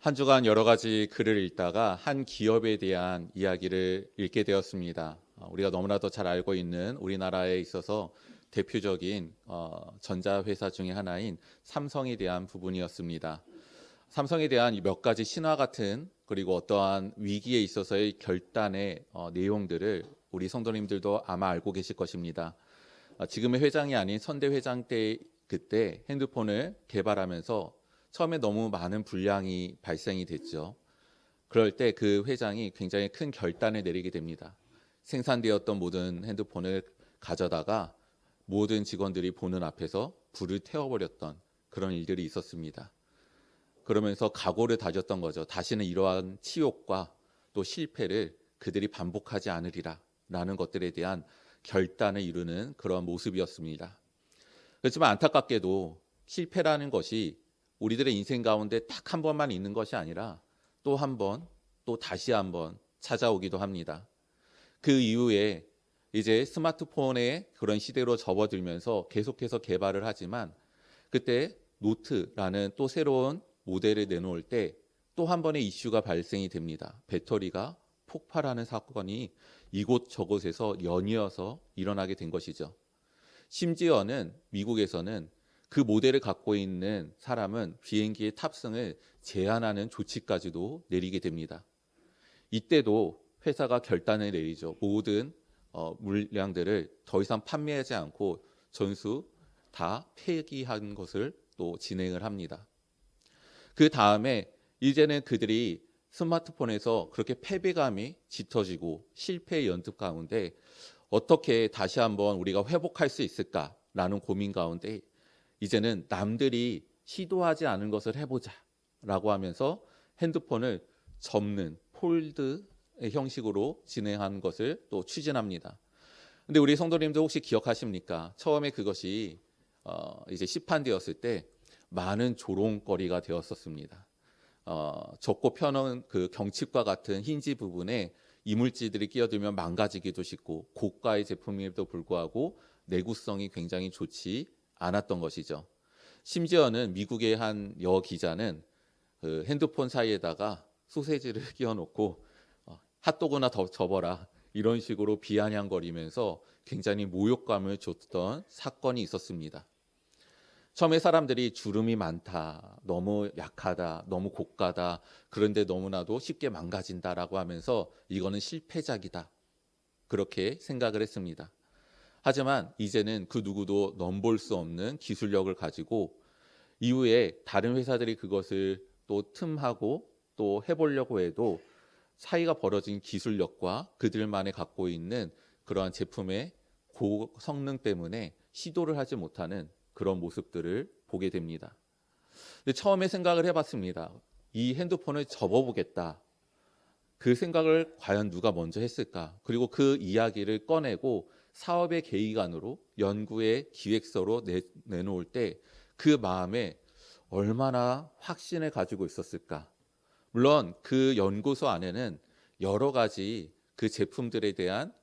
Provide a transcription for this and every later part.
한 주간 여러 가지 글을 읽다가 한 기업에 대한 이야기를 읽게 되었습니다. 우리가 너무나도 잘 알고 있는 우리나라에 있어서 대표적인 전자회사 중에 하나인 삼성에 대한 부분이었습니다. 삼성에 대한 몇 가지 신화 같은 그리고 어떠한 위기에 있어서의 결단의 내용들을 우리 성도님들도 아마 알고 계실 것입니다. 지금의 회장이 아닌 선대 회장 때 그때 핸드폰을 개발하면서 처음에 너무 많은 불량이 발생이 됐죠. 그럴 때 그 회장이 굉장히 큰 결단을 내리게 됩니다. 생산되었던 모든 핸드폰을 가져다가 모든 직원들이 보는 앞에서 불을 태워버렸던 그런 일들이 있었습니다. 그러면서 각오를 다졌던 거죠. 다시는 이러한 치욕과 또 실패를 그들이 반복하지 않으리라 라는 것들에 대한 결단을 이루는 그런 모습이었습니다. 그렇지만 안타깝게도 실패라는 것이 우리들의 인생 가운데 딱 한 번만 있는 것이 아니라 또 한 번, 또 다시 한 번 찾아오기도 합니다. 그 이후에 이제 스마트폰의 그런 시대로 접어들면서 계속해서 개발을 하지만 그때 노트라는 또 새로운 모델을 내놓을 때 또 한 번의 이슈가 발생이 됩니다. 배터리가 폭발하는 사건이 이곳저곳에서 연이어서 일어나게 된 것이죠. 심지어는 미국에서는 그 모델을 갖고 있는 사람은 비행기의 탑승을 제한하는 조치까지도 내리게 됩니다. 이때도 회사가 결단을 내리죠. 모든 물량들을 더 이상 판매하지 않고 전수 다 폐기한 것을 또 진행을 합니다. 그 다음에 이제는 그들이 스마트폰에서 그렇게 패배감이 짙어지고 실패의 연습 가운데 어떻게 다시 한번 우리가 회복할 수 있을까라는 고민 가운데 이제는 남들이 시도하지 않은 것을 해보자라고 하면서 핸드폰을 접는 폴드의 형식으로 진행하는 것을 또 추진합니다. 근데 우리 성도님들 혹시 기억하십니까? 처음에 그것이 이제 시판되었을 때 많은 조롱거리가 되었었습니다. 접고 펴는 그 경칩과 같은 힌지 부분에 이물질들이 끼어들면 망가지기도 쉽고 고가의 제품임에도 불구하고 내구성이 굉장히 좋지 않았던 것이죠. 심지어는 미국의 한 여기자는 그 핸드폰 사이에다가 소세지를 끼워놓고 핫도그나 더 접어라 이런 식으로 비아냥거리면서 굉장히 모욕감을 줬던 사건이 있었습니다. 처음에 사람들이 주름이 많다, 너무 약하다, 너무 고가다, 그런데 너무나도 쉽게 망가진다라고 하면서 이거는 실패작이다. 그렇게 생각을 했습니다. 하지만 이제는 그 누구도 넘볼 수 없는 기술력을 가지고 이후에 다른 회사들이 그것을 또 틈하고 또 해보려고 해도 차이가 벌어진 기술력과 그들만의 갖고 있는 그러한 제품의 고성능 때문에 시도를 하지 못하는 그런 모습들을 보게 됩니다. 근데 처음에 생각을 해봤습니다. 이 핸드폰을 접어보겠다. 그 생각을 과연 누가 먼저 했을까? 그리고 그 이야기를 꺼내고 사업의 계획안으로 연구의 기획서로 내놓을 때 그 마음에 얼마나 확신을 가지고 있었을까? 물론 그 연구소 안에는 여러 가지 그 제품들에 대한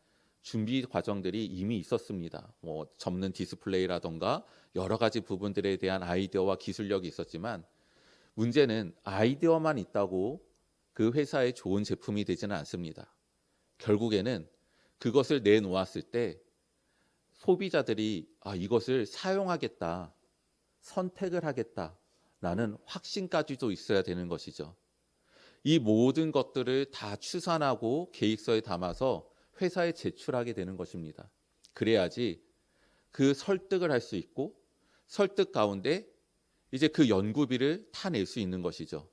준비 과정들이 이미 있었습니다. 뭐 접는 디스플레이라던가 여러 가지 부분들에 대한 아이디어와 기술력이 있었지만 문제는 아이디어만 있다고 그 회사의 좋은 제품이 되지는 않습니다. 결국에는 그것을 내놓았을 때 소비자들이 이것을 사용하겠다, 선택을 하겠다라는 확신까지도 있어야 되는 것이죠. 이 모든 것들을 다 추산하고 계획서에 담아서 회사에 제출하게 되는 것입니다. 그래야지 그 설득을 할 수 있고 설득 가운데 이제 그 연구비를 타낼 수 있는 것이죠.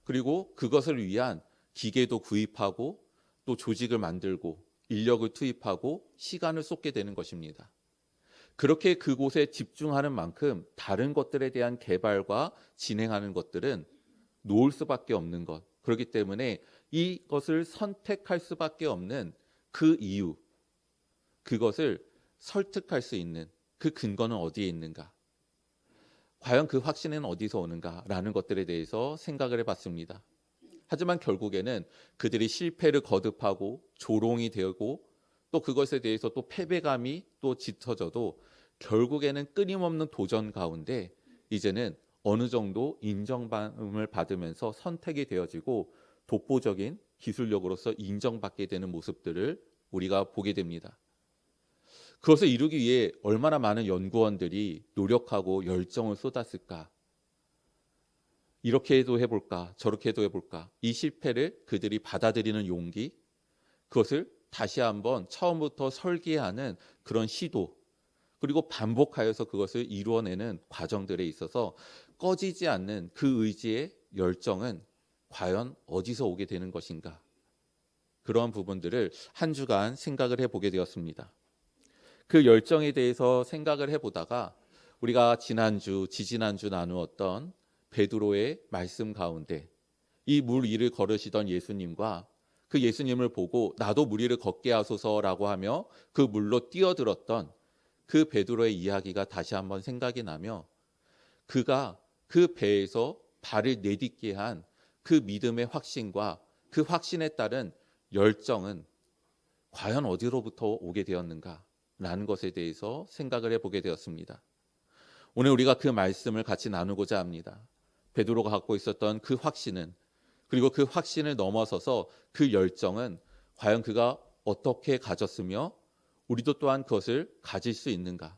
그리고 그것을 위한 기계도 구입하고 또 조직을 만들고 인력을 투입하고 시간을 쏟게 되는 것입니다. 그렇게 그곳에 집중하는 만큼 다른 것들에 대한 개발과 진행하는 것들은 놓을 수밖에 없는 것. 그렇기 때문에 이것을 선택할 수밖에 없는 그 이유, 그것을 설득할 수 있는 그 근거는 어디에 있는가? 과연 그 확신은 어디서 오는가라는 것들에 대해서 생각을 해봤습니다. 하지만 결국에는 그들이 실패를 거듭하고 조롱이 되고 또 그것에 대해서 또 패배감이 또 짙어져도 결국에는 끊임없는 도전 가운데 이제는 어느 정도 인정을 받으면서 선택이 되어지고 독보적인 기술력으로서 인정받게 되는 모습들을 우리가 보게 됩니다. 그것을 이루기 위해 얼마나 많은 연구원들이 노력하고 열정을 쏟았을까? 이렇게도 해볼까? 저렇게도 해볼까? 이 실패를 그들이 받아들이는 용기, 그것을 다시 한번 처음부터 설계하는 그런 시도, 그리고 반복하여서 그것을 이루어내는 과정들에 있어서 꺼지지 않는 그 의지의 열정은 과연 어디서 오게 되는 것인가? 그러한 부분들을 한 주간 생각을 해보게 되었습니다. 그 열정에 대해서 생각을 해보다가 우리가 지난주, 지지난주 나누었던 베드로의 말씀 가운데 이 물 위를 걸으시던 예수님과 그 예수님을 보고 나도 물 위를 걷게 하소서라고 하며 그 물로 뛰어들었던 그 베드로의 이야기가 다시 한번 생각이 나며 그가 그 배에서 발을 내딛게 한 그 믿음의 확신과 그 확신에 따른 열정은 과연 어디로부터 오게 되었는가라는 것에 대해서 생각을 해보게 되었습니다. 오늘 우리가 그 말씀을 같이 나누고자 합니다. 베드로가 갖고 있었던 그 확신은, 그리고 그 확신을 넘어서서 그 열정은 과연 그가 어떻게 가졌으며 우리도 또한 그것을 가질 수 있는가?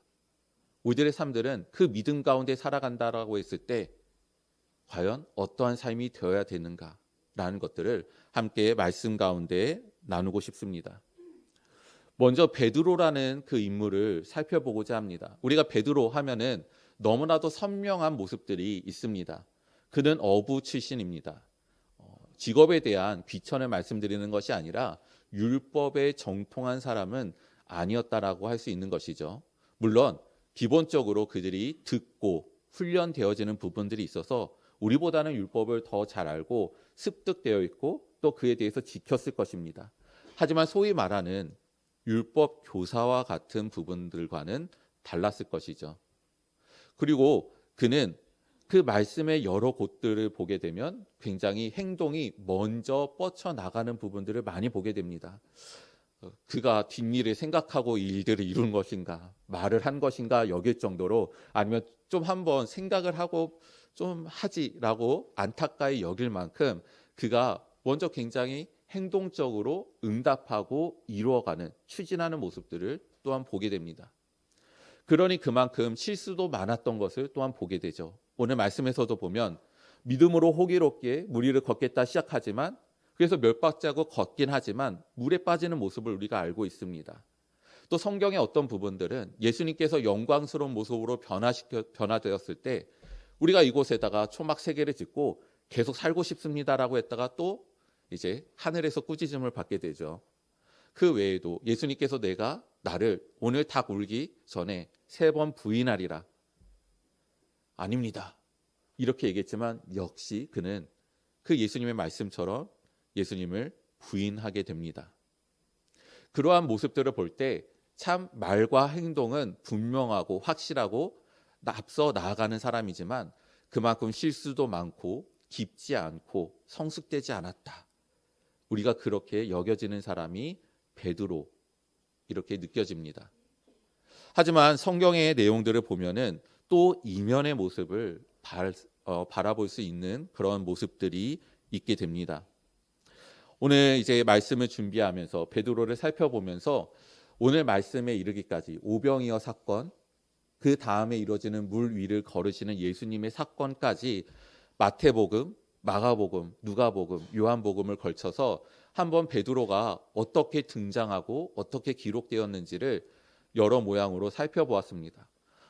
우리들의 삶들은 그 믿음 가운데 살아간다라고 했을 때 과연 어떠한 삶이 되어야 되는가라는 것들을 함께 말씀 가운데 나누고 싶습니다. 먼저 베드로라는 그 인물을 살펴보고자 합니다. 우리가 베드로 하면은 너무나도 선명한 모습들이 있습니다. 그는 어부 출신입니다. 직업에 대한 귀천을 말씀드리는 것이 아니라 율법에 정통한 사람은 아니었다라고 할 수 있는 것이죠. 물론 기본적으로 그들이 듣고 훈련되어지는 부분들이 있어서 우리보다는 율법을 더 잘 알고 습득되어 있고 또 그에 대해서 지켰을 것입니다. 하지만 소위 말하는 율법 교사와 같은 부분들과는 달랐을 것이죠. 그리고 그는 그 말씀의 여러 곳들을 보게 되면 굉장히 행동이 먼저 뻗쳐나가는 부분들을 많이 보게 됩니다. 그가 뒷일을 생각하고 일들을 이룬 것인가, 말을 한 것인가 여길 정도로, 아니면 좀 한번 생각을 하고 좀 하지라고 안타까이 여길 만큼 그가 먼저 굉장히 행동적으로 응답하고 이루어가는, 추진하는 모습들을 또한 보게 됩니다. 그러니 그만큼 실수도 많았던 것을 또한 보게 되죠. 오늘 말씀에서도 보면 믿음으로 호기롭게 물 위를 걷겠다 시작하지만, 그래서 몇 발자국 걷긴 하지만 물에 빠지는 모습을 우리가 알고 있습니다. 또 성경의 어떤 부분들은 예수님께서 영광스러운 모습으로 변화되었을 때 우리가 이곳에다가 초막 3개를 짓고 계속 살고 싶습니다라고 했다가 또 이제 하늘에서 꾸짖음을 받게 되죠. 그 외에도 예수님께서 내가 나를 오늘 닭 울기 전에 3번 부인하리라. 아닙니다. 이렇게 얘기했지만 역시 그는 그 예수님의 말씀처럼 예수님을 부인하게 됩니다. 그러한 모습들을 볼 때 참 말과 행동은 분명하고 확실하고 앞서 나아가는 사람이지만 그만큼 실수도 많고 깊지 않고 성숙되지 않았다. 우리가 그렇게 여겨지는 사람이 베드로, 이렇게 느껴집니다. 하지만 성경의 내용들을 보면은 또 이면의 모습을 바라볼 수 있는 그런 모습들이 있게 됩니다. 오늘 이제 말씀을 준비하면서 베드로를 살펴보면서 오늘 말씀에 이르기까지 오병이어 사건, 그 다음에 이루어지는 물 위를 걸으시는 예수님의 사건까지 마태복음, 마가복음, 누가복음, 요한복음을 걸쳐서 한번 베드로가 어떻게 등장하고 어떻게 기록되었는지를 여러 모양으로 살펴보았습니다.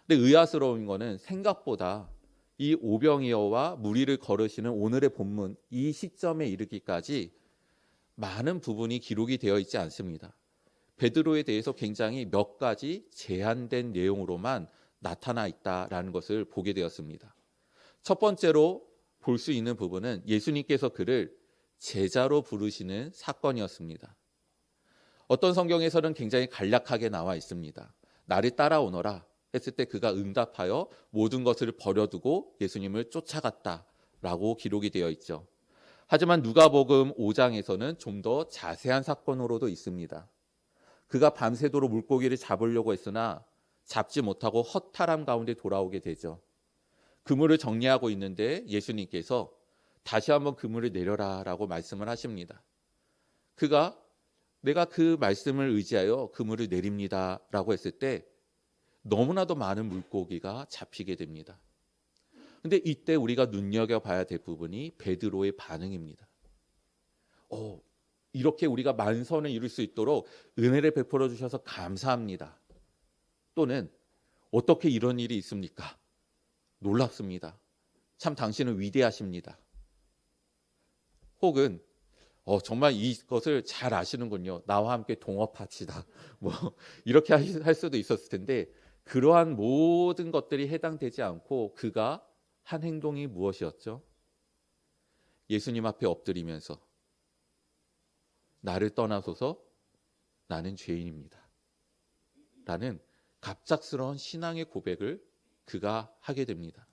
근데 의아스러운 거는 생각보다 이 오병이어와 물 위를 걸으시는 오늘의 본문, 이 시점에 이르기까지 많은 부분이 기록이 되어 있지 않습니다. 베드로에 대해서 굉장히 몇 가지 제한된 내용으로만 나타나 있다라는 것을 보게 되었습니다. 첫 번째로 볼 수 있는 부분은 예수님께서 그를 제자로 부르시는 사건이었습니다. 어떤 성경에서는 굉장히 간략하게 나와 있습니다. 나를 따라오너라 했을 때 그가 응답하여 모든 것을 버려두고 예수님을 쫓아갔다라고 기록이 되어 있죠. 하지만 누가복음 5장에서는 좀 더 자세한 사건으로도 있습니다. 그가 밤새도록 물고기를 잡으려고 했으나 잡지 못하고 허탈함 가운데 돌아오게 되죠. 그물을 정리하고 있는데 예수님께서 다시 한번 그물을 내려라라고 말씀을 하십니다. 그가 내가 그 말씀을 의지하여 그물을 내립니다라고 했을 때 너무나도 많은 물고기가 잡히게 됩니다. 근데 이때 우리가 눈여겨봐야 될 부분이 베드로의 반응입니다. 이렇게 우리가 만선을 이룰 수 있도록 은혜를 베풀어 주셔서 감사합니다. 또는 어떻게 이런 일이 있습니까? 놀랍습니다. 참 당신은 위대하십니다. 혹은 정말 이것을 잘 아시는군요. 나와 함께 동업합시다. 뭐 이렇게 할 수도 있었을 텐데 그러한 모든 것들이 해당되지 않고 그가 한 행동이 무엇이었죠? 예수님 앞에 엎드리면서 나를 떠나소서 나는 죄인입니다. 라는 갑작스러운 신앙의 고백을 그가 하게 됩니다.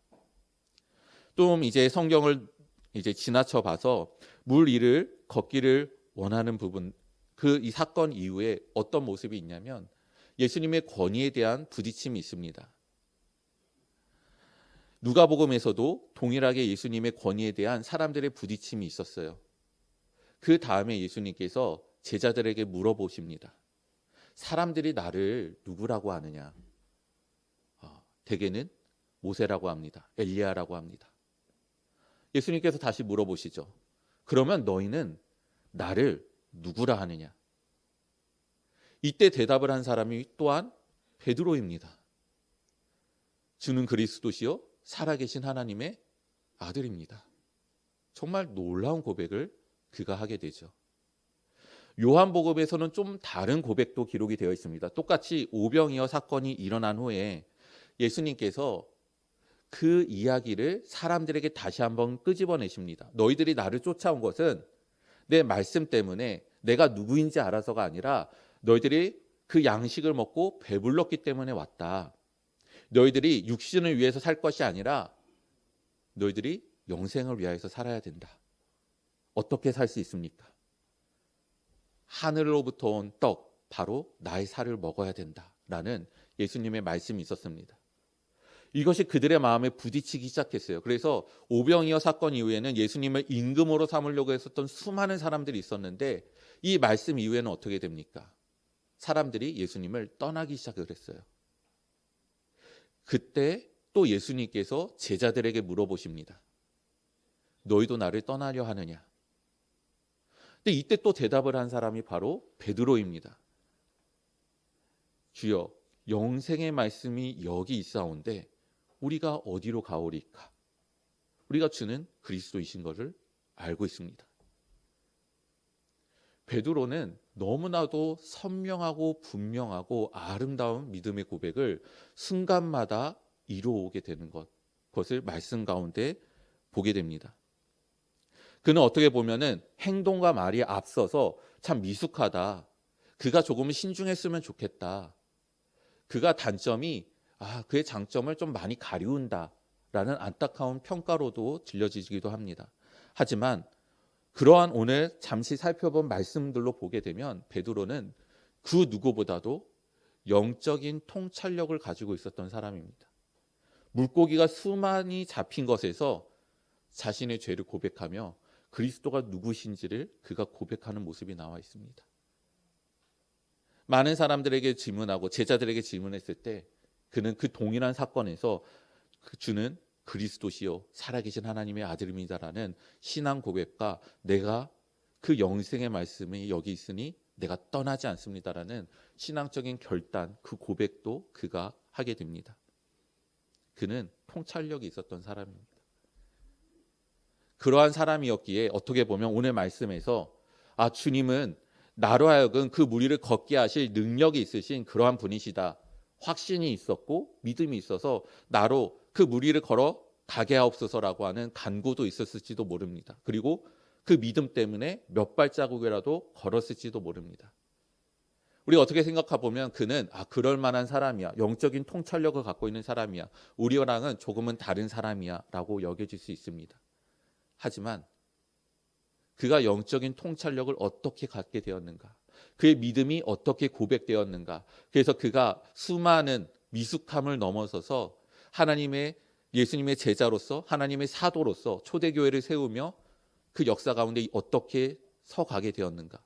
또 이제 성경을 이제 지나쳐 봐서 물 위를 걷기를 원하는 부분, 이 사건 이후에 어떤 모습이 있냐면 예수님의 권위에 대한 부딪힘이 있습니다. 누가복음에서도 동일하게 예수님의 권위에 대한 사람들의 부딪힘이 있었어요. 그 다음에 예수님께서 제자들에게 물어보십니다. 사람들이 나를 누구라고 하느냐? 대개는 모세라고 합니다. 엘리야라고 합니다. 예수님께서 다시 물어보시죠. 그러면 너희는 나를 누구라 하느냐? 이때 대답을 한 사람이 또한 베드로입니다. 주는 그리스도시요 살아계신 하나님의 아들입니다. 정말 놀라운 고백을 그가 하게 되죠. 요한복음에서는 좀 다른 고백도 기록이 되어 있습니다. 똑같이 오병이어 사건이 일어난 후에 예수님께서 그 이야기를 사람들에게 다시 한번 끄집어내십니다. 너희들이 나를 쫓아온 것은 내 말씀 때문에 내가 누구인지 알아서가 아니라 너희들이 그 양식을 먹고 배불렀기 때문에 왔다. 너희들이 육신을 위해서 살 것이 아니라 너희들이 영생을 위하여서 살아야 된다. 어떻게 살 수 있습니까? 하늘로부터 온 떡, 바로 나의 살을 먹어야 된다라는 예수님의 말씀이 있었습니다. 이것이 그들의 마음에 부딪히기 시작했어요. 그래서 오병이어 사건 이후에는 예수님을 임금으로 삼으려고 했었던 수많은 사람들이 있었는데 이 말씀 이후에는 어떻게 됩니까? 사람들이 예수님을 떠나기 시작을 했어요. 그때 또 예수님께서 제자들에게 물어보십니다. 너희도 나를 떠나려 하느냐? 근데 이때 또 대답을 한 사람이 바로 베드로입니다. 주여, 영생의 말씀이 여기 있사온데 우리가 어디로 가오리까? 우리가 주는 그리스도이신 것을 알고 있습니다. 베드로는 너무나도 선명하고 분명하고 아름다운 믿음의 고백을 순간마다 이루어오게 되는 그것을 말씀 가운데 보게 됩니다. 그는 어떻게 보면은 행동과 말이 앞서서 참 미숙하다. 그가 조금 신중했으면 좋겠다. 그가 단점이 그의 장점을 좀 많이 가리운다라는 안타까운 평가로도 들려지기도 합니다. 하지만 그러한 오늘 잠시 살펴본 말씀들로 보게 되면 베드로는 그 누구보다도 영적인 통찰력을 가지고 있었던 사람입니다. 물고기가 수많이 잡힌 것에서 자신의 죄를 고백하며 그리스도가 누구신지를 그가 고백하는 모습이 나와 있습니다. 많은 사람들에게 질문하고 제자들에게 질문했을 때 그는 그 동일한 사건에서 주는 그리스도시요 살아계신 하나님의 아들입니다라는 신앙 고백과 내가 그 영생의 말씀이 여기 있으니 내가 떠나지 않습니다라는 신앙적인 결단, 그 고백도 그가 하게 됩니다. 그는 통찰력이 있었던 사람입니다. 그러한 사람이었기에 어떻게 보면 오늘 말씀에서 주님은 나로 하여금 그 무리를 걷게 하실 능력이 있으신 그러한 분이시다. 확신이 있었고 믿음이 있어서 나로 그 무리를 걸어 가게 하옵소서라고 하는 간구도 있었을지도 모릅니다. 그리고 그 믿음 때문에 몇 발자국이라도 걸었을지도 모릅니다. 우리가 어떻게 생각해 보면 그는 그럴 만한 사람이야. 영적인 통찰력을 갖고 있는 사람이야. 우리랑은 조금은 다른 사람이야 라고 여겨질 수 있습니다. 하지만 그가 영적인 통찰력을 어떻게 갖게 되었는가? 그의 믿음이 어떻게 고백되었는가? 그래서 그가 수많은 미숙함을 넘어서서 하나님의 예수님의 제자로서 하나님의 사도로서 초대교회를 세우며 그 역사 가운데 어떻게 서가게 되었는가.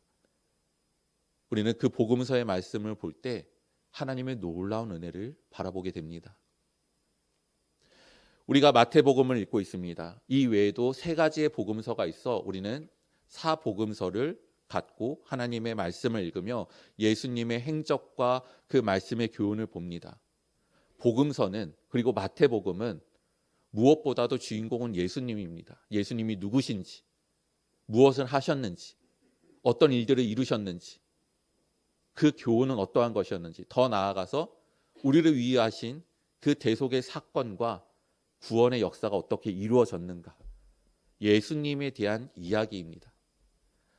우리는 그 복음서의 말씀을 볼 때 하나님의 놀라운 은혜를 바라보게 됩니다. 우리가 마태복음을 읽고 있습니다. 이 외에도 3가지의 복음서가 있어 우리는 4복음서를 갖고 하나님의 말씀을 읽으며 예수님의 행적과 그 말씀의 교훈을 봅니다. 복음서는, 그리고 마태복음은 무엇보다도 주인공은 예수님입니다. 예수님이 누구신지, 무엇을 하셨는지, 어떤 일들을 이루셨는지, 그 교훈은 어떠한 것이었는지, 더 나아가서 우리를 위하신 그 대속의 사건과 구원의 역사가 어떻게 이루어졌는가, 예수님에 대한 이야기입니다.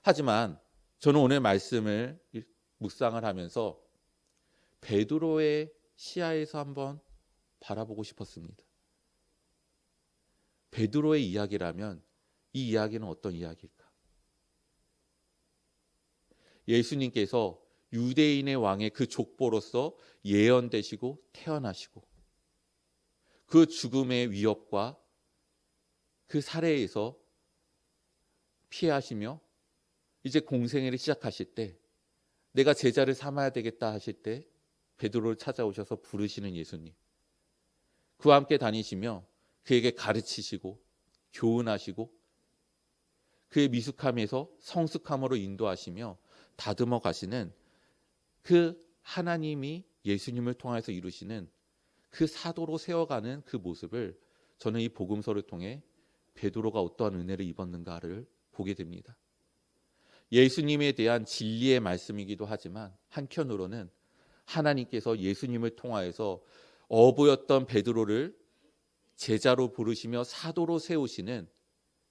하지만 저는 오늘 말씀을 묵상을 하면서 베드로의 시야에서 한번 바라보고 싶었습니다. 베드로의 이야기라면 이 이야기는 어떤 이야기일까? 예수님께서 유대인의 왕의 그 족보로서 예언되시고 태어나시고 그 죽음의 위협과 그 살해에서 피하시며 이제 공생애를 시작하실 때, 내가 제자를 삼아야 되겠다 하실 때 베드로를 찾아오셔서 부르시는 예수님, 그와 함께 다니시며 그에게 가르치시고 교훈하시고 그의 미숙함에서 성숙함으로 인도하시며 다듬어 가시는 그 하나님이 예수님을 통해서 이루시는 그 사도로 세워가는 그 모습을 저는 이 복음서를 통해 베드로가 어떠한 은혜를 입었는가를 보게 됩니다. 예수님에 대한 진리의 말씀이기도 하지만 한편으로는 하나님께서 예수님을 통하여서 어부였던 베드로를 제자로 부르시며 사도로 세우시는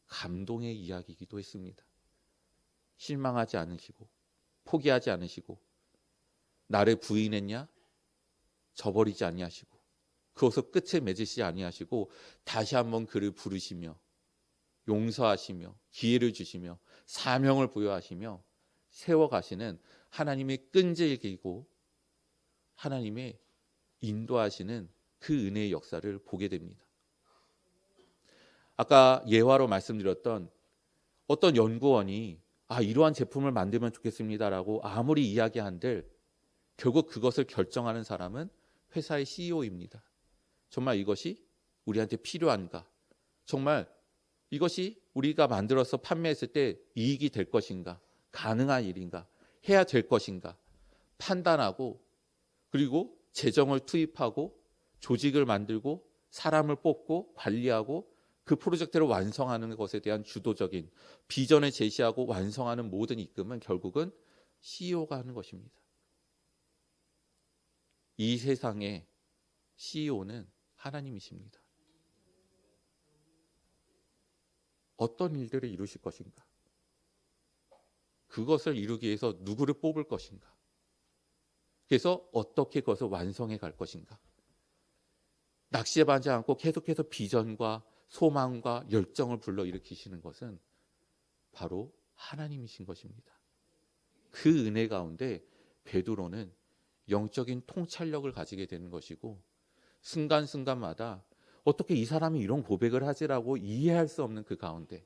감동의 이야기이기도 했습니다. 실망하지 않으시고 포기하지 않으시고 나를 부인했냐? 저버리지 아니하시고 그것을 끝에 맺으시지 아니하시고 다시 한번 그를 부르시며 용서하시며 기회를 주시며 사명을 부여하시며 세워가시는 하나님의 끈질기고 하나님의 인도하시는 그 은혜의 역사를 보게 됩니다. 아까 예화로 말씀드렸던 어떤 연구원이 이러한 제품을 만들면 좋겠습니다라고 아무리 이야기한들 결국 그것을 결정하는 사람은 회사의 CEO입니다. 정말 이것이 우리한테 필요한가? 정말 이것이 우리가 만들어서 판매했을 때 이익이 될 것인가? 가능한 일인가? 해야 될 것인가? 판단하고 그리고 재정을 투입하고 조직을 만들고 사람을 뽑고 관리하고 그 프로젝트를 완성하는 것에 대한 주도적인 비전을 제시하고 완성하는 모든 입금은 결국은 CEO가 하는 것입니다. 이 세상의 CEO는 하나님이십니다. 어떤 일들을 이루실 것인가? 그것을 이루기 위해서 누구를 뽑을 것인가? 그래서 어떻게 그것을 완성해 갈 것인가? 낙심하지 않고 계속해서 비전과 소망과 열정을 불러일으키시는 것은 바로 하나님이신 것입니다. 그 은혜 가운데 베드로는 영적인 통찰력을 가지게 되는 것이고 순간순간마다 어떻게 이 사람이 이런 고백을 하지라고 이해할 수 없는 그 가운데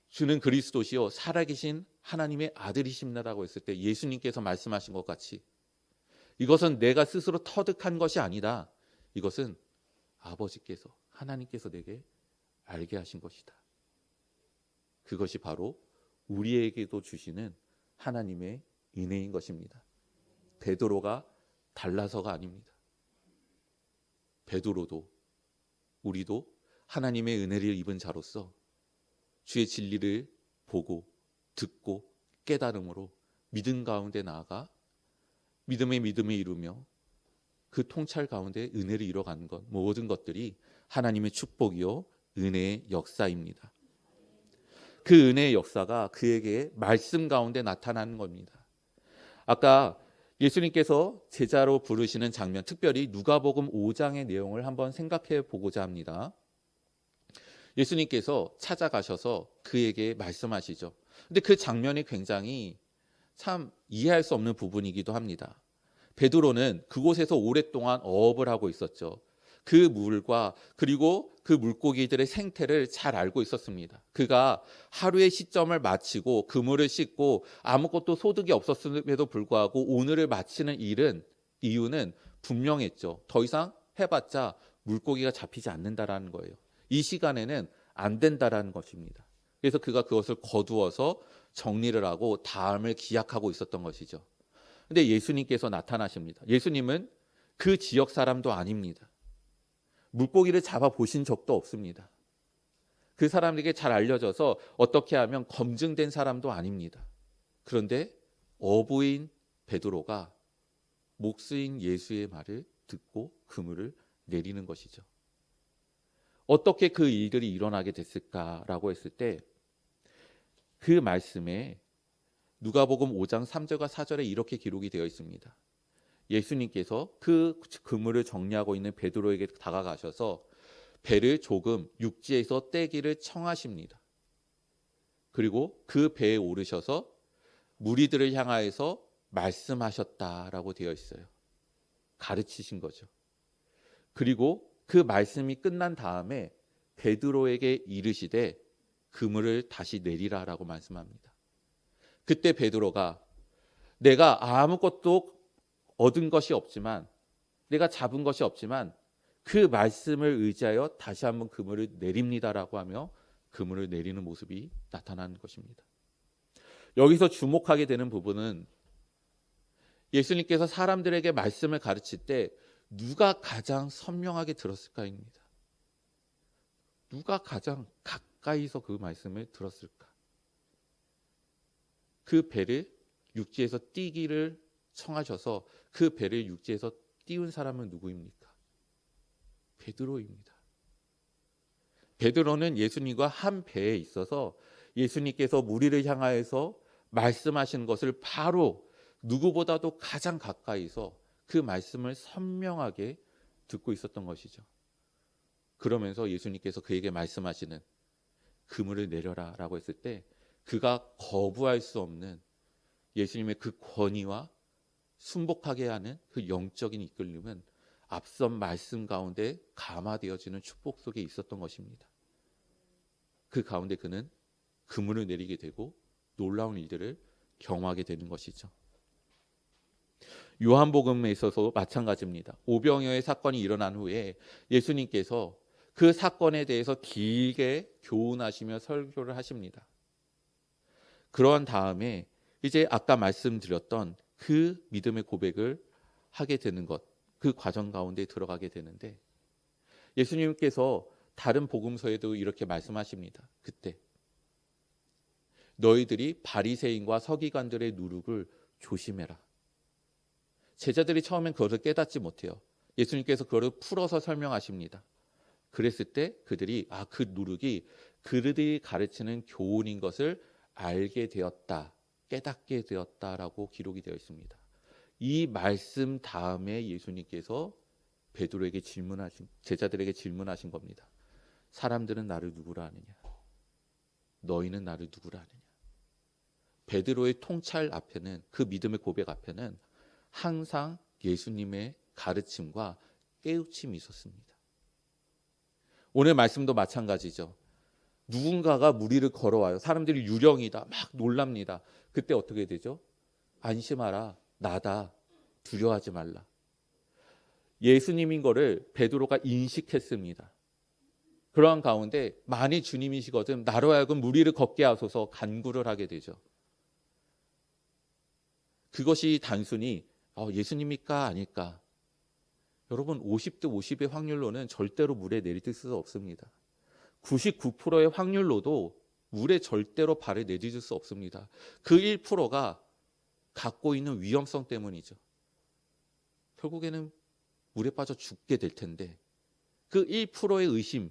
주는 그리스도시요 살아계신 하나님의 아들이십니다라고 했을 때 예수님께서 말씀하신 것 같이 이것은 내가 스스로 터득한 것이 아니다. 이것은 아버지께서 하나님께서 내게 알게 하신 것이다. 그것이 바로 우리에게도 주시는 하나님의 은혜인 것입니다. 베드로가 달라서가 아닙니다. 베드로도 우리도 하나님의 은혜를 입은 자로서 주의 진리를 보고 듣고 깨달음으로 믿음 가운데 나아가 믿음을 이루며 그 통찰 가운데 은혜를 이뤄가는 것, 모든 것들이 하나님의 축복이요 은혜의 역사입니다. 그 은혜의 역사가 그에게 말씀 가운데 나타나는 겁니다. 아까 예수님께서 제자로 부르시는 장면, 특별히 누가복음 5장의 내용을 한번 생각해 보고자 합니다. 예수님께서 찾아가셔서 그에게 말씀하시죠. 근데 그 장면이 굉장히 참 이해할 수 없는 부분이기도 합니다. 베드로는 그곳에서 오랫동안 어업을 하고 있었죠. 그 물과 그리고 그 물고기들의 생태를 잘 알고 있었습니다. 그가 하루의 시점을 마치고 그물을 씻고 아무것도 소득이 없었음에도 불구하고 오늘을 마치는 이유는 분명했죠. 더 이상 해봤자 물고기가 잡히지 않는다라는 거예요. 이 시간에는 안 된다라는 것입니다. 그래서 그가 그것을 거두어서 정리를 하고 다음을 기약하고 있었던 것이죠. 근데 예수님께서 나타나십니다. 예수님은 그 지역 사람도 아닙니다. 물고기를 잡아 보신 적도 없습니다. 그 사람에게 잘 알려져서 어떻게 하면 검증된 사람도 아닙니다. 그런데 어부인 베드로가 목수인 예수의 말을 듣고 그물을 내리는 것이죠. 어떻게 그 일들이 일어나게 됐을까라고 했을 때 그 말씀에 누가복음 5장 3절과 4절에 이렇게 기록이 되어 있습니다. 예수님께서 그 그물을 정리하고 있는 베드로에게 다가가셔서 배를 조금 육지에서 떼기를 청하십니다. 그리고 그 배에 오르셔서 무리들을 향하여서 말씀하셨다라고 되어 있어요. 가르치신 거죠. 그리고 그 말씀이 끝난 다음에 베드로에게 이르시되 그물을 다시 내리라라고 말씀합니다. 그때 베드로가 내가 아무것도 얻은 것이 없지만 내가 잡은 것이 없지만 그 말씀을 의지하여 다시 한번 그물을 내립니다라고 하며 그물을 내리는 모습이 나타나는 것입니다. 여기서 주목하게 되는 부분은 예수님께서 사람들에게 말씀을 가르칠 때 누가 가장 선명하게 들었을까입니다. 누가 가장 가까이서 그 말씀을 들었을까? 그 배를 육지에서 띄기를 청하셔서 그 배를 육지에서 띄운 사람은 누구입니까? 베드로입니다. 베드로는 예수님과 한 배에 있어서 예수님께서 무리를 향하여서 말씀하시는 것을 바로 누구보다도 가장 가까이서 그 말씀을 선명하게 듣고 있었던 것이죠. 그러면서 예수님께서 그에게 말씀하시는 그물을 내려라 라고 했을 때 그가 거부할 수 없는 예수님의 그 권위와 순복하게 하는 그 영적인 이끌림은 앞선 말씀 가운데 감화되어지는 축복 속에 있었던 것입니다. 그 가운데 그는 그물을 내리게 되고 놀라운 일들을 경험하게 되는 것이죠. 요한복음에 있어서 마찬가지입니다. 오병이어의 사건이 일어난 후에 예수님께서 그 사건에 대해서 길게 교훈하시며 설교를 하십니다. 그러한 다음에 이제 아까 말씀드렸던 그 믿음의 고백을 하게 되는 것, 그 과정 가운데 들어가게 되는데 예수님께서 다른 복음서에도 이렇게 말씀하십니다. 그때 너희들이 바리새인과 서기관들의 누룩을 조심해라. 제자들이 처음엔 그것을 깨닫지 못해요. 예수님께서 그것을 풀어서 설명하십니다. 그랬을 때 그들이 그 누룩이 그들이 가르치는 교훈인 것을 알게 되었다, 깨닫게 되었다라고 기록이 되어 있습니다. 이 말씀 다음에 예수님께서 베드로에게 제자들에게 질문하신 겁니다. 사람들은 나를 누구라 하느냐? 너희는 나를 누구라 하느냐? 베드로의 통찰 앞에는 그 믿음의 고백 앞에는 항상 예수님의 가르침과 깨우침이 있었습니다. 오늘 말씀도 마찬가지죠. 누군가가 무리를 걸어와요. 사람들이 유령이다. 막 놀랍니다. 그때 어떻게 되죠? 안심하라. 나다. 두려워하지 말라. 예수님인 거를 베드로가 인식했습니다. 그러한 가운데 만일 주님이시거든 나로 하여금 무리를 걷게 하소서 간구를 하게 되죠. 그것이 단순히 예수님일까 아닐까? 여러분 50대 50의 확률로는 절대로 물에 내딛을 수 없습니다. 99%의 확률로도 물에 절대로 발을 내딛을 수 없습니다. 그 1%가 갖고 있는 위험성 때문이죠. 결국에는 물에 빠져 죽게 될 텐데 그 1%의 의심,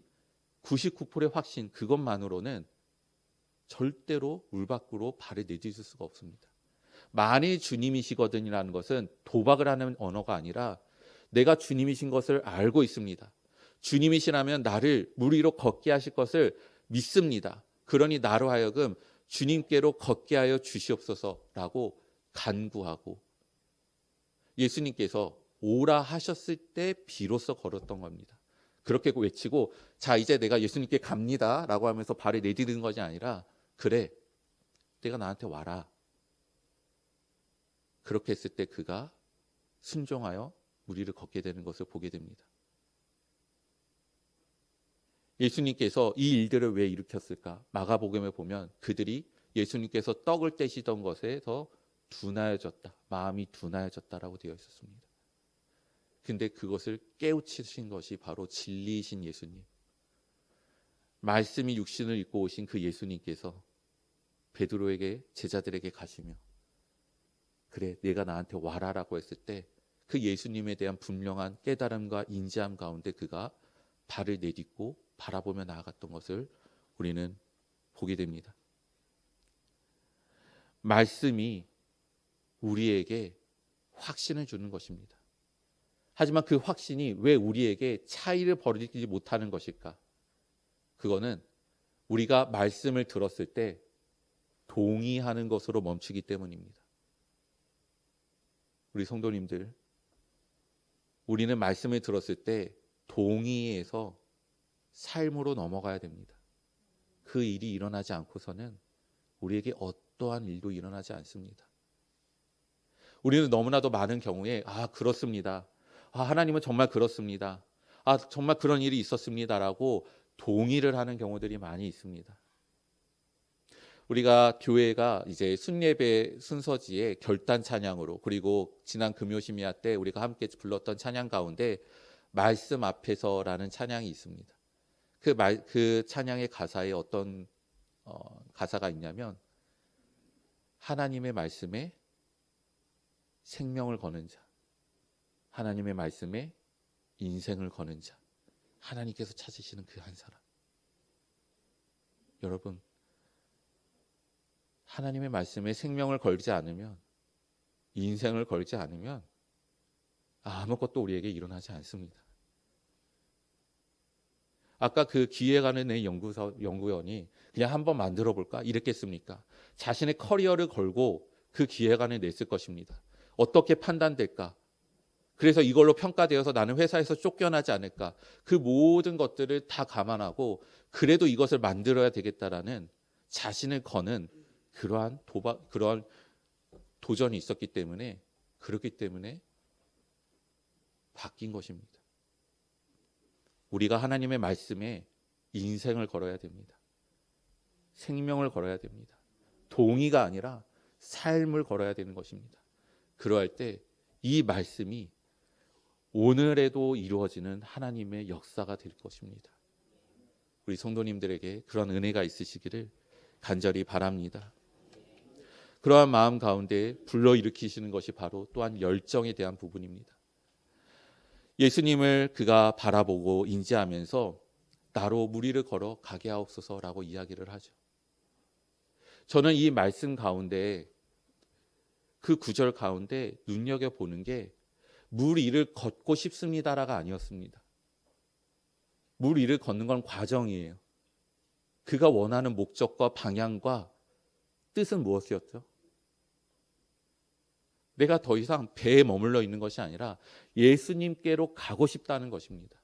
99%의 확신 그것만으로는 절대로 물 밖으로 발을 내딛을 수가 없습니다. 만일 주님이시거든이라는 것은 도박을 하는 언어가 아니라 내가 주님이신 것을 알고 있습니다. 주님이시라면 나를 물 위로 걷게 하실 것을 믿습니다. 그러니 나로 하여금 주님께로 걷게 하여 주시옵소서라고 간구하고 예수님께서 오라 하셨을 때 비로소 걸었던 겁니다. 그렇게 외치고 자 이제 내가 예수님께 갑니다라고 하면서 발을 내디디는 것이 아니라 그래 내가 나한테 와라. 그렇게 했을 때 그가 순종하여 무리를 걷게 되는 것을 보게 됩니다. 예수님께서 이 일들을 왜 일으켰을까? 마가복음에 보면 그들이 예수님께서 떡을 떼시던 것에서 둔하여졌다. 마음이 둔하여졌다라고 되어 있었습니다. 근데 그것을 깨우치신 것이 바로 진리이신 예수님. 말씀이 육신을 입고 오신 그 예수님께서 베드로에게 제자들에게 가시며 그래 내가 나한테 와라라고 했을 때 그 예수님에 대한 분명한 깨달음과 인지함 가운데 그가 발을 내딛고 바라보며 나아갔던 것을 우리는 보게 됩니다. 말씀이 우리에게 확신을 주는 것입니다. 하지만 그 확신이 왜 우리에게 차이를 벌이지 못하는 것일까? 그거는 우리가 말씀을 들었을 때 동의하는 것으로 멈추기 때문입니다. 우리 성도님들, 우리는 말씀을 들었을 때 동의에서 삶으로 넘어가야 됩니다. 그 일이 일어나지 않고서는 우리에게 어떠한 일도 일어나지 않습니다. 우리는 너무나도 많은 경우에 그렇습니다. 하나님은 정말 그렇습니다. 정말 그런 일이 있었습니다라고 동의를 하는 경우들이 많이 있습니다. 우리가 교회가 이제 순예배 순서지에 결단 찬양으로 그리고 지난 금요심야 때 우리가 함께 불렀던 찬양 가운데 말씀 앞에서라는 찬양이 있습니다. 그 찬양의 가사에 어떤 가사가 있냐면 하나님의 말씀에 생명을 거는 자, 하나님의 말씀에 인생을 거는 자, 하나님께서 찾으시는 그 한 사람. 여러분, 하나님의 말씀에 생명을 걸지 않으면, 인생을 걸지 않으면 아무것도 우리에게 일어나지 않습니다. 아까 그 기획안을 낸 연구원이 그냥 한번 만들어 볼까 이랬겠습니까? 자신의 커리어를 걸고 그 기획안을 냈을 것입니다. 어떻게 판단될까? 그래서 이걸로 평가되어서 나는 회사에서 쫓겨나지 않을까? 그 모든 것들을 다 감안하고 그래도 이것을 만들어야 되겠다라는 자신을 거는 그러한 도전이 있었기 때문에 그렇기 때문에 바뀐 것입니다. 우리가 하나님의 말씀에 인생을 걸어야 됩니다. 생명을 걸어야 됩니다. 동의가 아니라 삶을 걸어야 되는 것입니다. 그러할 때 이 말씀이 오늘에도 이루어지는 하나님의 역사가 될 것입니다. 우리 성도님들에게 그런 은혜가 있으시기를 간절히 바랍니다. 그러한 마음 가운데 불러일으키시는 것이 바로 또한 열정에 대한 부분입니다. 예수님을 그가 바라보고 인지하면서 나로 무리를 걸어 가게 하옵소서라고 이야기를 하죠. 저는 이 말씀 가운데 그 구절 가운데 눈여겨보는 게 물 위를 걷고 싶습니다라가 아니었습니다. 물 위를 걷는 건 과정이에요. 그가 원하는 목적과 방향과 뜻은 무엇이었죠? 내가 더 이상 배에 머물러 있는 것이 아니라 예수님께로 가고 싶다는 것입니다.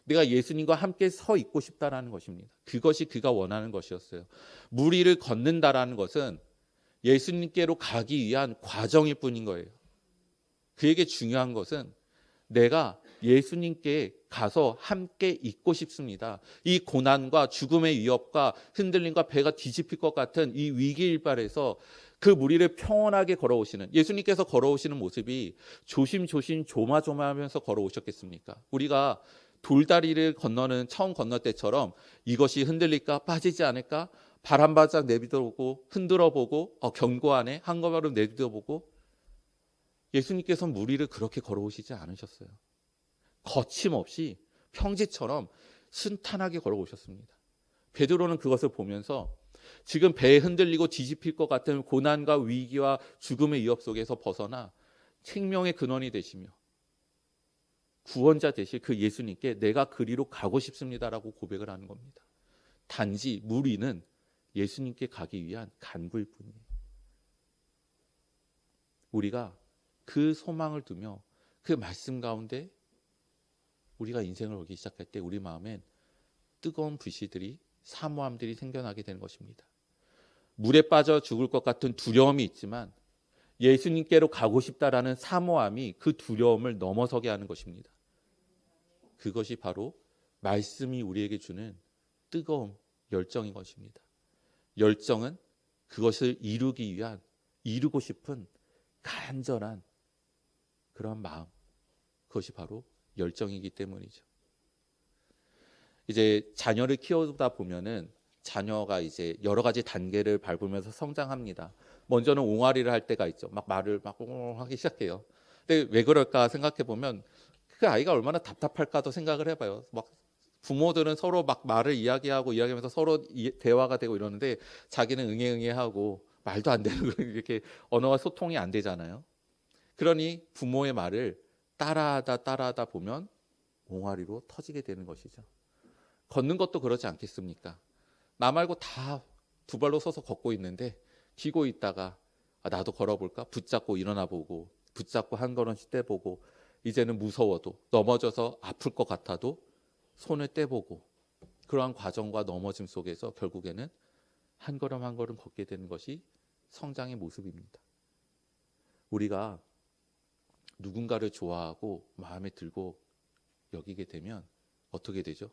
내가 예수님과 함께 서 있고 싶다라는 것입니다. 그것이 그가 원하는 것이었어요. 물 위를 걷는다라는 것은 예수님께로 가기 위한 과정일 뿐인 거예요. 그에게 중요한 것은 내가 예수님께 가서 함께 있고 싶습니다. 이 고난과 죽음의 위협과 흔들림과 배가 뒤집힐 것 같은 이 위기일발에서 그 무리를 평온하게 걸어오시는, 예수님께서 걸어오시는 모습이 조심조심 조마조마하면서 걸어오셨겠습니까? 우리가 돌다리를 건너는 처음 건널 때처럼 이것이 흔들릴까 빠지지 않을까 발 한 발짝 내비둬보고 흔들어보고 경고하네 한 걸음 내비둬보고. 예수님께서 무리를 그렇게 걸어오시지 않으셨어요. 거침없이 평지처럼 순탄하게 걸어오셨습니다. 베드로는 그것을 보면서 지금 배에 흔들리고 뒤집힐 것 같은 고난과 위기와 죽음의 위협 속에서 벗어나 생명의 근원이 되시며 구원자 되실 그 예수님께 내가 그리로 가고 싶습니다라고 고백을 하는 겁니다. 단지 무리는 예수님께 가기 위한 간구일 뿐이에요. 우리가 그 소망을 두며 그 말씀 가운데 우리가 인생을 걸기 시작할 때 우리 마음엔 뜨거운 불씨들이, 사모함들이 생겨나게 되는 것입니다. 물에 빠져 죽을 것 같은 두려움이 있지만 예수님께로 가고 싶다라는 사모함이 그 두려움을 넘어서게 하는 것입니다. 그것이 바로 말씀이 우리에게 주는 뜨거움, 열정인 것입니다. 열정은 그것을 이루기 위한, 이루고 싶은 간절한 그런 마음, 그것이 바로 열정이기 때문이죠. 이제 자녀를 키우다 보면은 자녀가 이제 여러 가지 단계를 밟으면서 성장합니다. 먼저는 옹알이를 할 때가 있죠. 막 말을 막 하기 시작해요. 근데 왜 그럴까 생각해 보면 그 아이가 얼마나 답답할까도 생각을 해봐요. 막 부모들은 서로 막 말을 이야기하면서 서로 대화가 되고 이러는데 자기는 응애응애하고 말도 안 되는 거 이렇게 언어와 소통이 안 되잖아요. 그러니 부모의 말을 따라하다 보면 옹알이로 터지게 되는 것이죠. 걷는 것도 그러지 않겠습니까? 나 말고 다 두 발로 서서 걷고 있는데 기고 있다가 나도 걸어볼까? 붙잡고 일어나 보고 붙잡고 한 걸음씩 떼보고 이제는 무서워도 넘어져서 아플 것 같아도 손을 떼보고 그러한 과정과 넘어짐 속에서 결국에는 한 걸음 한 걸음 걷게 되는 것이 성장의 모습입니다. 우리가 누군가를 좋아하고 마음에 들고 여기게 되면 어떻게 되죠?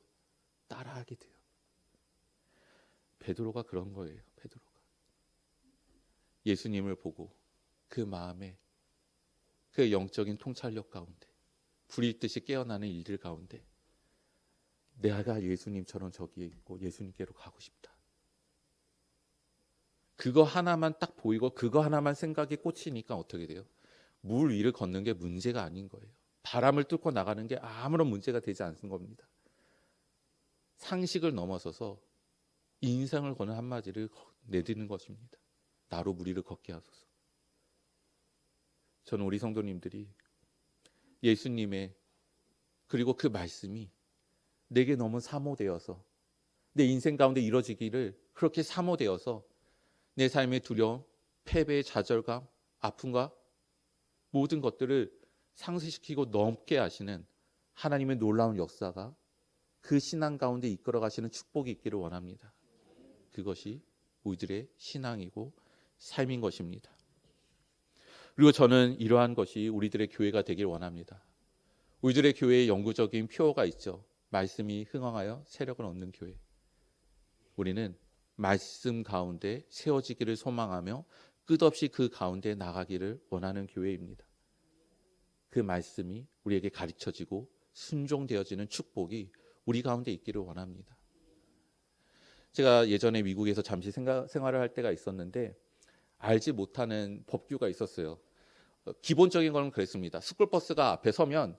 따라하게 돼요. 베드로가 그런 거예요. 베드로가 예수님을 보고 그 마음에 그 영적인 통찰력 가운데 불이 듯이 깨어나는 일들 가운데 내가 예수님처럼 저기에 있고 예수님께로 가고 싶다. 그거 하나만 딱 보이고 그거 하나만 생각이 꽂히니까 어떻게 돼요? 물 위를 걷는 게 문제가 아닌 거예요. 바람을 뚫고 나가는 게 아무런 문제가 되지 않는 겁니다. 상식을 넘어서서 인생을 거는 한마디를 내딛는 것입니다. 나로 무리를 걷게 하소서. 저는 우리 성도님들이 예수님의 그리고 그 말씀이 내게 너무 사모되어서 내 인생 가운데 이루어지기를 그렇게 사모되어서 내 삶의 두려움, 패배의 좌절감, 아픔과 모든 것들을 상쇄시키고 넘게 하시는 하나님의 놀라운 역사가 그 신앙 가운데 이끌어 가시는 축복이 있기를 원합니다. 그것이 우리들의 신앙이고 삶인 것입니다. 그리고 저는 이러한 것이 우리들의 교회가 되길 원합니다. 우리들의 교회의 영구적인 표어가 있죠. 말씀이 흥황하여 세력을 얻는 교회. 우리는 말씀 가운데 세워지기를 소망하며 끝없이 그 가운데 나가기를 원하는 교회입니다. 그 말씀이 우리에게 가르쳐지고 순종되어지는 축복이 우리 가운데 있기를 원합니다. 제가 예전에 미국에서 잠시 생활을 할 때가 있었는데 알지 못하는 법규가 있었어요. 기본적인 건 그랬습니다. 스쿨버스가 앞에 서면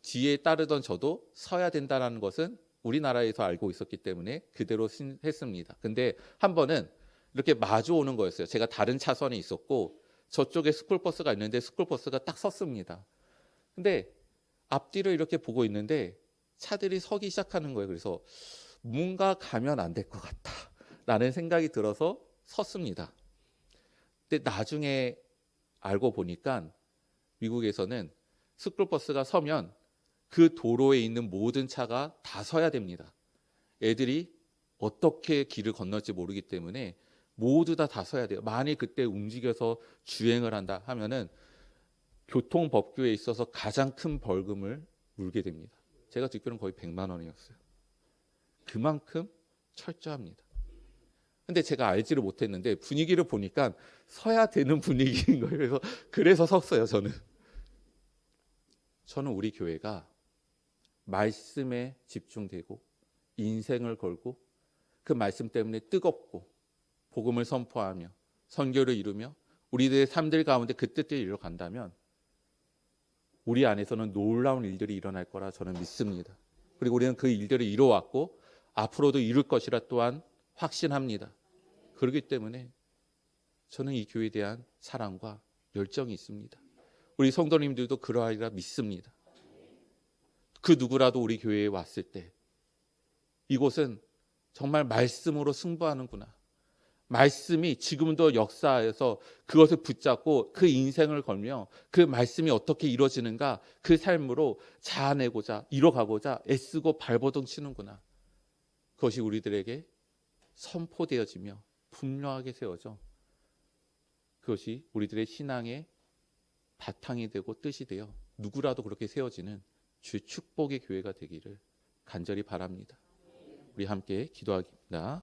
뒤에 따르던 저도 서야 된다는 것은 우리나라에서 알고 있었기 때문에 그대로 했습니다. 근데 한 번은 이렇게 마주 오는 거였어요. 제가 다른 차선에 있었고 저쪽에 스쿨버스가 있는데 스쿨버스가 딱 섰습니다. 근데 앞뒤를 이렇게 보고 있는데 차들이 서기 시작하는 거예요. 그래서 뭔가 가면 안 될 것 같다라는 생각이 들어서 섰습니다. 근데 나중에 알고 보니까 미국에서는 스쿨버스가 서면 그 도로에 있는 모든 차가 다 서야 됩니다. 애들이 어떻게 길을 건널지 모르기 때문에 모두 다 서야 돼요. 만일 그때 움직여서 주행을 한다 하면은 교통법규에 있어서 가장 큰 벌금을 물게 됩니다. 제가 듣기로는 거의 100만 원이었어요. 그만큼 철저합니다. 근데 제가 알지를 못했는데 분위기를 보니까 서야 되는 분위기인 거예요. 그래서 섰어요, 저는. 저는 우리 교회가 말씀에 집중되고 인생을 걸고 그 말씀 때문에 뜨겁고 복음을 선포하며 선교를 이루며 우리들의 삶들 가운데 그 뜻을 이뤄간다면 우리 안에서는 놀라운 일들이 일어날 거라 저는 믿습니다. 그리고 우리는 그 일들을 이뤄왔고 앞으로도 이룰 것이라 또한 확신합니다. 그렇기 때문에 저는 이 교회에 대한 사랑과 열정이 있습니다. 우리 성도님들도 그러하리라 믿습니다. 그 누구라도 우리 교회에 왔을 때 이곳은 정말 말씀으로 승부하는구나. 말씀이 지금도 역사에서 그것을 붙잡고 그 인생을 걸며 그 말씀이 어떻게 이루어지는가 그 삶으로 자아내고자 이뤄가고자 애쓰고 발버둥 치는구나. 그것이 우리들에게 선포되어지며 분명하게 세워져 그것이 우리들의 신앙의 바탕이 되고 뜻이 되어 누구라도 그렇게 세워지는 주의 축복의 교회가 되기를 간절히 바랍니다. 우리 함께 기도하겠습니다.